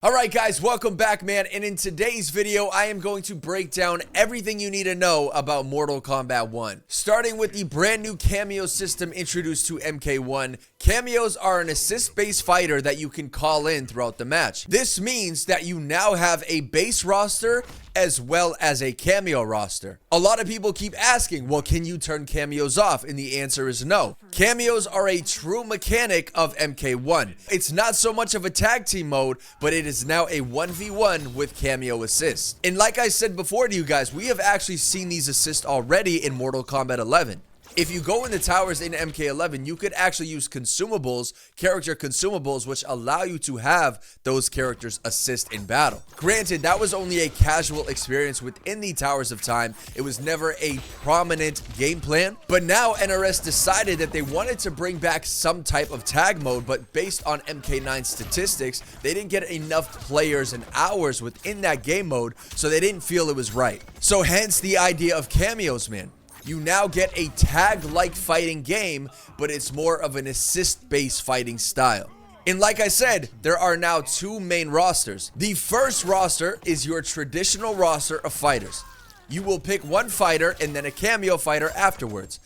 Alright guys, welcome back man, and in today's video I am going to break down everything you need to know about Mortal Kombat 1. Starting with the brand new Cameo system introduced to MK1. Cameos are an assist-based fighter that you can call in throughout the match. This means that you now have a base roster as well as a cameo roster. A lot of people keep asking, well, can you turn cameos off? And the answer is no. Cameos are a true mechanic of MK1. It's not so much of a tag team mode, but it is now a 1v1 with cameo assist. And like I said before to you guys, we have actually seen these assists already in Mortal Kombat 11. If you go in the towers in MK11, you could actually use consumables, character consumables, which allow you to have those characters assist in battle. Granted, that was only a casual experience within the Towers of Time. It was never a prominent game plan. But now NRS decided that they wanted to bring back some type of tag mode, but based on MK9 statistics, they didn't get enough players and hours within that game mode, so they didn't feel it was right. So hence the idea of cameos, man. You now get a tag-like fighting game, but it's more of an assist-based fighting style. And like I said, there are now two main rosters. The first roster is your traditional roster of fighters. You will pick one fighter and then a cameo fighter afterwards.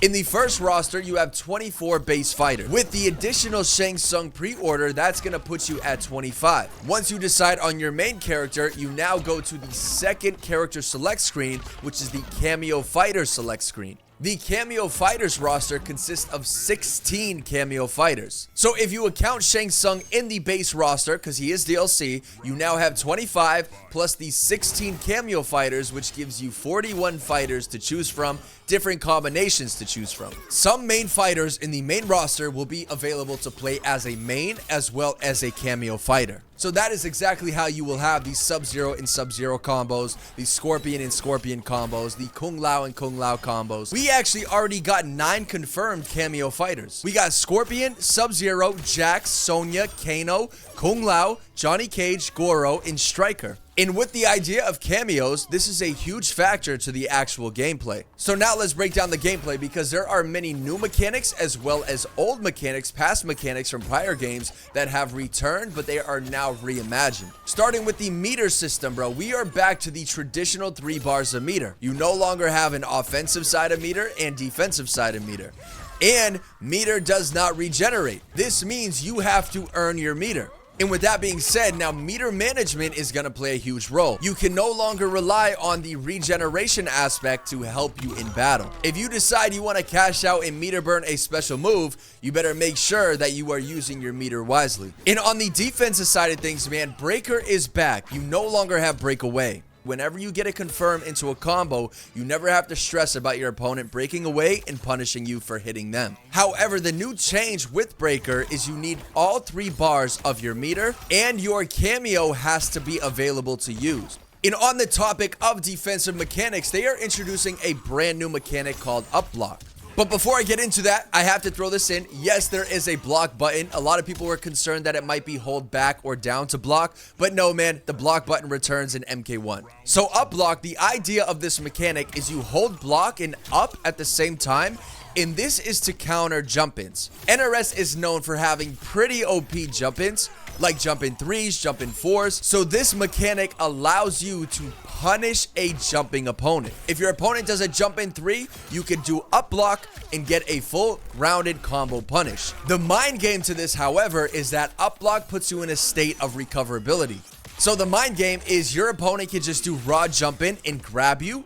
In the first roster, you have 24 base fighters. With the additional Shang Tsung pre-order, that's going to put you at 25. Once you decide on your main character, you now go to the second character select screen, which is the cameo fighter select screen. The cameo fighters roster consists of 16 cameo fighters. So if you account Shang Tsung in the base roster, because he is DLC, you now have 25 plus the 16 cameo fighters, which gives you 41 fighters to choose from, different combinations to choose from. Some main fighters in the main roster will be available to play as a main as well as a cameo fighter. So that is exactly how you will have the Sub-Zero and Sub-Zero combos, the Scorpion and Scorpion combos, the Kung Lao and Kung Lao combos. We actually already got 9 confirmed cameo fighters. We got Scorpion, Sub-Zero, Jax, Sonya, Kano, Kung Lao, Johnny Cage, Goro, and Stryker. And with the idea of cameos, this is a huge factor to the actual gameplay. So now let's break down the gameplay, because there are many new mechanics as well as old mechanics, past mechanics from prior games that have returned, but they are now reimagined. Starting with the meter system, bro, we are back to the traditional 3 bars of meter. You no longer have an offensive side of meter and defensive side of meter. And meter does not regenerate. This means you have to earn your meter. And with that being said, now meter management is going to play a huge role. You can no longer rely on the regeneration aspect to help you in battle. If you decide you want to cash out and meter burn a special move, you better make sure that you are using your meter wisely. And on the defensive side of things, man, Breaker is back. You no longer have breakaway. Whenever you get it confirmed into a combo, you never have to stress about your opponent breaking away and punishing you for hitting them. However, the new change with Breaker is you need all 3 bars of your meter, and your cameo has to be available to use. And on the topic of defensive mechanics, they are introducing a brand new mechanic called up block. But before I get into that, I have to throw this in. Yes, there is a block button. A lot of people were concerned that it might be hold back or down to block, but no, man, the block button returns in MK1. So up block, the idea of this mechanic is you hold block and up at the same time, and this is to counter jump-ins. NRS is known for having pretty OP jump-ins, like jump-in 3s, jump-in 4s. So this mechanic allows you to punish a jumping opponent. If your opponent does a jump-in 3, you can do up block and get a full rounded combo punish. The mind game to this, however, is that up block puts you in a state of recoverability. So the mind game is your opponent can just do raw jump-in and grab you,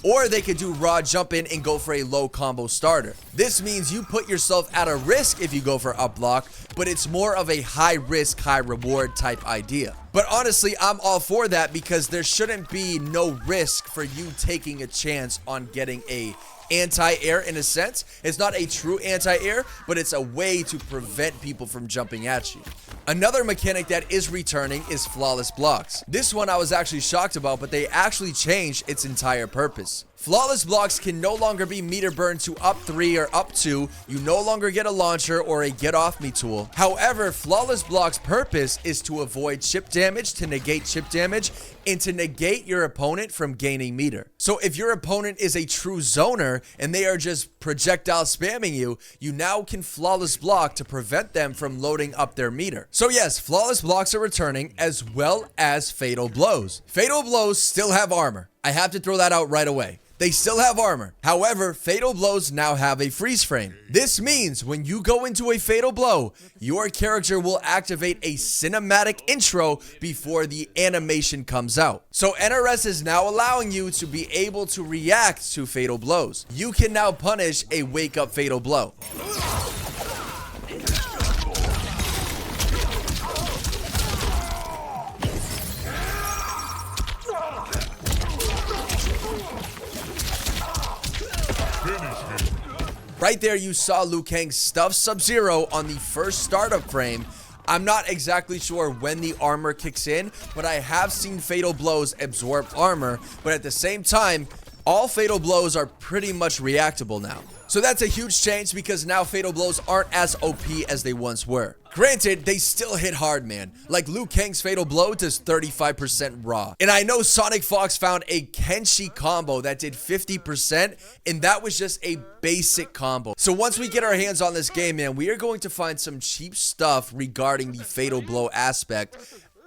or they could do raw jump in and go for a low combo starter. This means you put yourself at a risk if you go for up block, but it's more of a high risk, high reward type idea. But honestly, I'm all for that, because there shouldn't be no risk for you taking a chance on getting a anti-air. In a sense, it's not a true anti-air, but it's a way to prevent people from jumping at you. Another mechanic that is returning is flawless blocks. This one I was actually shocked about, but they actually changed its entire purpose. Flawless blocks can no longer be meter burned to up 3 or up 2. You no longer get a launcher or a get off me tool. However, flawless blocks purpose is to avoid chip damage, to negate chip damage, and to negate your opponent from gaining meter. So if your opponent is a true zoner and they are just projectile spamming you, you now can flawless block to prevent them from loading up their meter. So yes, flawless blocks are returning, as well as fatal blows. Fatal blows still have armor. I have to throw that out right away. They still have armor. However, fatal blows now have a freeze frame. This means when you go into a fatal blow, your character will activate a cinematic intro before the animation comes out. So NRS is now allowing you to be able to react to fatal blows. You can now punish a wake up fatal blow. Right there, you saw Liu Kang stuff Sub-Zero on the first startup frame. I'm not exactly sure when the armor kicks in, but I have seen fatal blows absorb armor. But at the same time, all fatal blows are pretty much reactable now. So that's a huge change because now fatal blows aren't as OP as they once were. Granted, they still hit hard, man. Like Liu Kang's fatal blow does 35% raw. And I know Sonic Fox found a Kenshi combo that did 50%, and that was just a basic combo. So once we get our hands on this game, man, we are going to find some cheap stuff regarding the fatal blow aspect.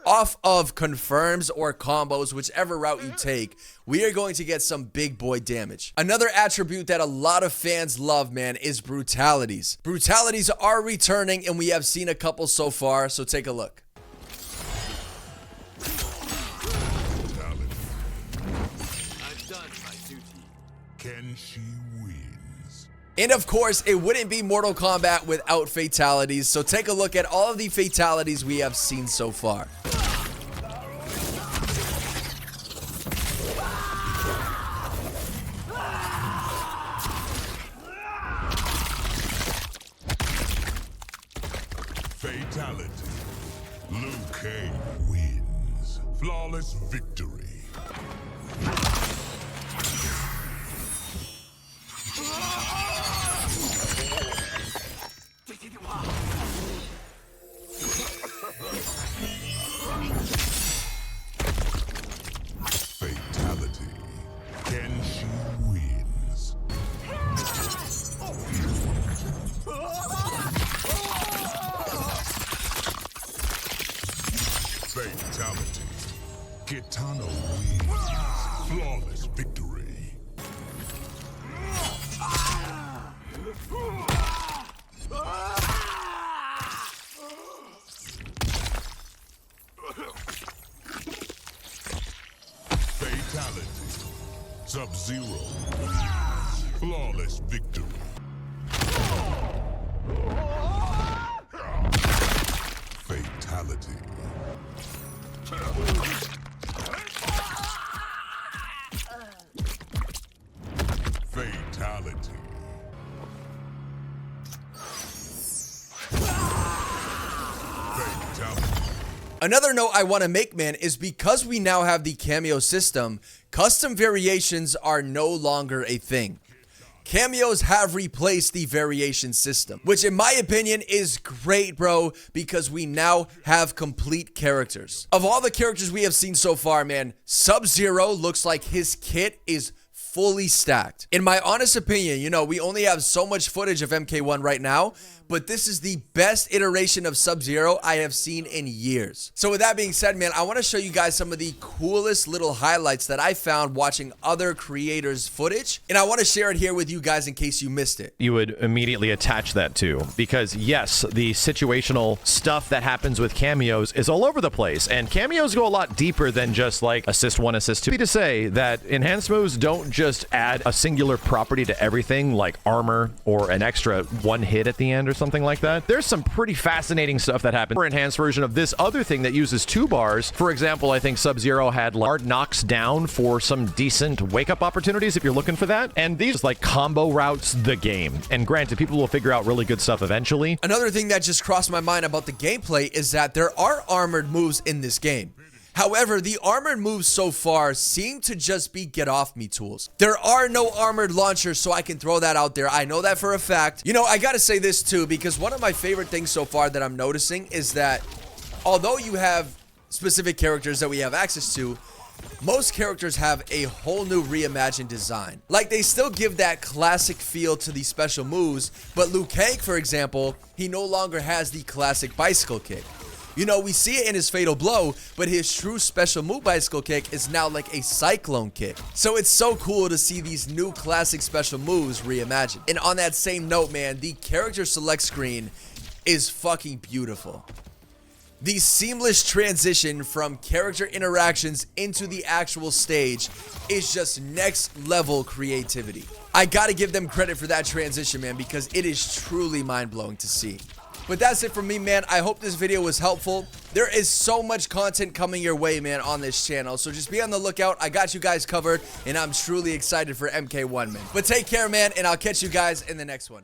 Off of confirms or combos, whichever route you take, we are going to get some big boy damage. Another attribute that a lot of fans love, man, is brutalities. Brutalities are returning, and we have seen a couple so far, so take a look. I've done my duty. Kenshi wins. And of course, it wouldn't be Mortal Kombat without fatalities, so take a look at all of the fatalities we have seen so far. Fatality. Liu Kang wins. Flawless victory. Fatality. Kenshi wins. Fatality. Kitana wins. Flawless victory. Fatality. Sub-Zero wins. Flawless victory. Fatality. Fatality. Fatality. Another note I want to make, man, is because we now have the Kameo system, custom variations are no longer a thing. Cameos have replaced the variation system, which in my opinion is great, bro, because we now have complete characters. Of all the characters we have seen so far, man, Sub-Zero looks like his kit is fully stacked. In my honest opinion, you know, we only have so much footage of MK1 right now, but this is the best iteration of Sub-Zero I have seen in years. So with that being said, man, I want to show you guys some of the coolest little highlights that I found watching other creators' footage, and I want to share it here with you guys in case you missed it. You would immediately attach that to, because yes, the situational stuff that happens with cameos is all over the place, and cameos go a lot deeper than just like assist 1, assist 2. To say that enhanced moves don't just add a singular property to everything like armor or an extra 1 hit at the end or something like that. There's some pretty fascinating stuff that happens for enhanced version of this other thing that uses 2 bars. For example, I think Sub-Zero had hard knocks down for some decent wake-up opportunities if you're looking for that. And these like combo routes the game. And granted, people will figure out really good stuff eventually. Another thing that just crossed my mind about the gameplay is that there are armored moves in this game. However, the armored moves so far seem to just be get off me tools. There are no armored launchers, so I can throw that out there. I know that for a fact. You know, I gotta say this too, because one of my favorite things so far that I'm noticing is that although you have specific characters that we have access to, most characters have a whole new reimagined design. Like, they still give that classic feel to these special moves, but Liu Kang, for example, he no longer has the classic bicycle kick. You know, we see it in his fatal blow, but his true special move bicycle kick is now like a cyclone kick. So it's so cool to see these new classic special moves reimagined. And on that same note, man, the character select screen is fucking beautiful. The seamless transition from character interactions into the actual stage is just next level creativity. I gotta give them credit for that transition, man, because it is truly mind-blowing to see. But that's it from me, man. I hope this video was helpful. There is so much content coming your way, man, on this channel. So just be on the lookout. I got you guys covered, and I'm truly excited for MK1, man. But take care, man, and I'll catch you guys in the next one.